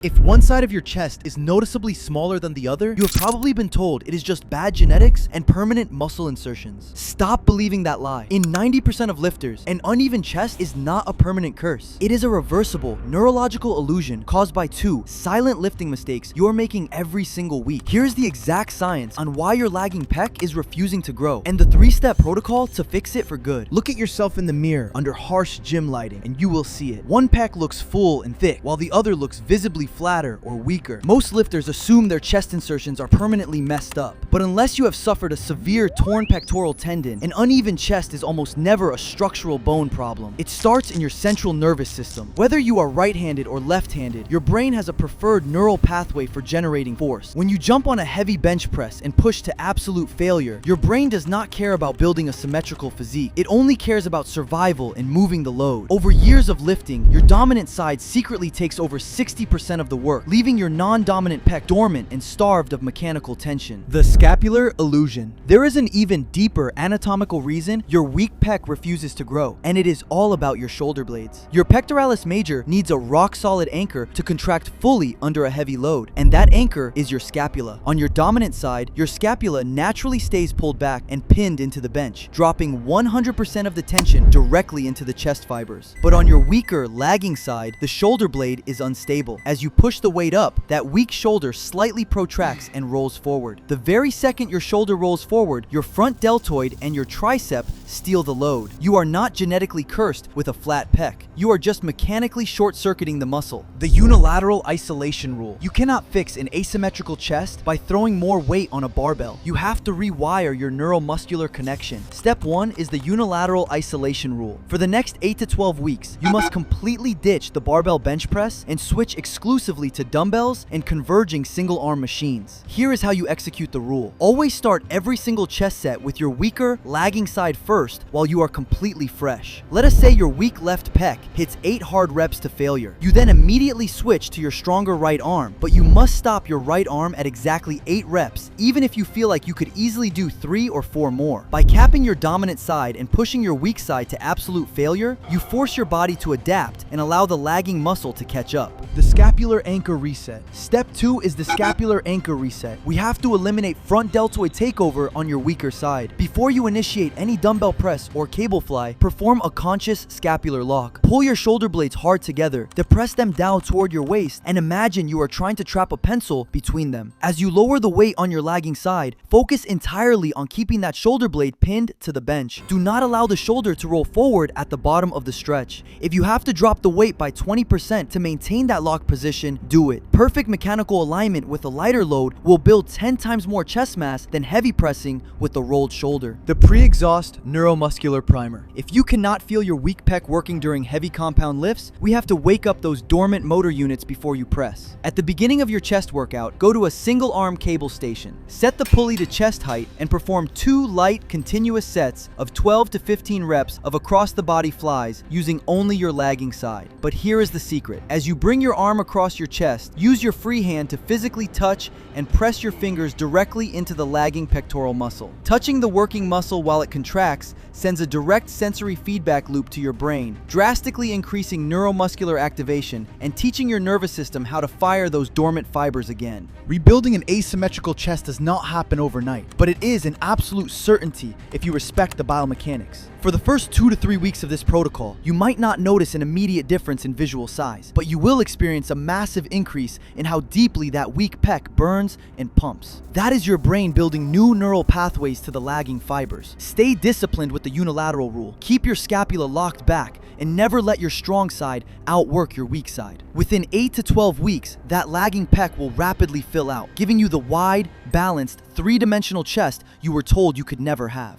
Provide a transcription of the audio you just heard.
If one side of your chest is noticeably smaller than the other, you have probably been told it is just bad genetics and permanent muscle insertions. Stop believing that lie. In 90% of lifters, an uneven chest is not a permanent curse. It is a reversible, neurological illusion caused by two silent lifting mistakes you're making every single week. Here's the exact science on why your lagging pec is refusing to grow, and the 3-step protocol to fix it for good. Look at yourself in the mirror under harsh gym lighting, and you will see it. One pec looks full and thick, while the other looks visibly flatter or weaker. Most lifters assume their chest insertions are permanently messed up, but unless you have suffered a severe torn pectoral tendon, an uneven chest is almost never a structural bone problem. It starts in your central nervous system. Whether you are right-handed or left-handed, your brain has a preferred neural pathway for generating force. When you jump on a heavy bench press and push to absolute failure, your brain does not care about building a symmetrical physique. It only cares about survival and moving the load. Over years of lifting, your dominant side secretly takes over 60% of the work, leaving your non-dominant pec dormant and starved of mechanical tension. The scapular illusion. There is an even deeper anatomical reason your weak pec refuses to grow, and it is all about your shoulder blades. Your pectoralis major needs a rock-solid anchor to contract fully under a heavy load, and that anchor is your scapula. On your dominant side, your scapula naturally stays pulled back and pinned into the bench, dropping 100% of the tension directly into the chest fibers. But on your weaker, lagging side, the shoulder blade is unstable. As you push the weight up, that weak shoulder slightly protracts and rolls forward. The very second your shoulder rolls forward, your front deltoid and your tricep steal the load. You are not genetically cursed with a flat pec. You are just mechanically short-circuiting the muscle. The Unilateral Isolation Rule. You cannot fix an asymmetrical chest by throwing more weight on a barbell. You have to rewire your neuromuscular connection. Step 1 is the Unilateral Isolation Rule. For the next 8 to 12 weeks, you must completely ditch the barbell bench press and switch exclusively to dumbbells and converging single-arm machines. Here is how you execute the rule. Always start every single chest set with your weaker, lagging side first while you are completely fresh. Let us say your weak left pec hits 8 hard reps to failure. You then immediately switch to your stronger right arm, but you must stop your right arm at exactly 8 reps, even if you feel like you could easily do 3 or 4 more. By capping your dominant side and pushing your weak side to absolute failure, you force your body to adapt and allow the lagging muscle to catch up. The scapular anchor reset. Step 2 is the scapular anchor reset. We have to eliminate front deltoid takeover on your weaker side. Before you initiate any dumbbell press or cable fly, perform a conscious scapular lock. Pull your shoulder blades hard together, depress them down toward your waist, and imagine you are trying to trap a pencil between them. As you lower the weight on your lagging side, focus entirely on keeping that shoulder blade pinned to the bench. Do not allow the shoulder to roll forward at the bottom of the stretch. If you have to drop the weight by 20% to maintain that lock position, do it. Perfect mechanical alignment with a lighter load will build 10 times more chest mass than heavy pressing with the rolled shoulder. The pre-exhaust neuromuscular primer. If you cannot feel your weak pec working during heavy compound lifts, we have to wake up those dormant motor units before you press. At the beginning of your chest workout, go to a single arm cable station. Set the pulley to chest height and perform 2 light continuous sets of 12 to 15 reps of across the body flies using only your lagging side. But here is the secret. As you bring your arm across your chest, use your free hand to physically touch and press your fingers directly into the lagging pectoral muscle. Touching the working muscle while it contracts sends a direct sensory feedback loop to your brain, drastically increasing neuromuscular activation and teaching your nervous system how to fire those dormant fibers again. Rebuilding an asymmetrical chest does not happen overnight, but it is an absolute certainty if you respect the biomechanics. For the first 2 to 3 weeks of this protocol, you might not notice an immediate difference in visual size, but you will experience a massive increase in how deeply that weak pec burns and pumps. That is your brain building new neural pathways to the lagging fibers. Stay disciplined with the unilateral rule. Keep your scapula locked back and never let your strong side outwork your weak side. Within 8 to 12 weeks, that lagging pec will rapidly fill out, giving you the wide, balanced, 3-dimensional chest you were told you could never have.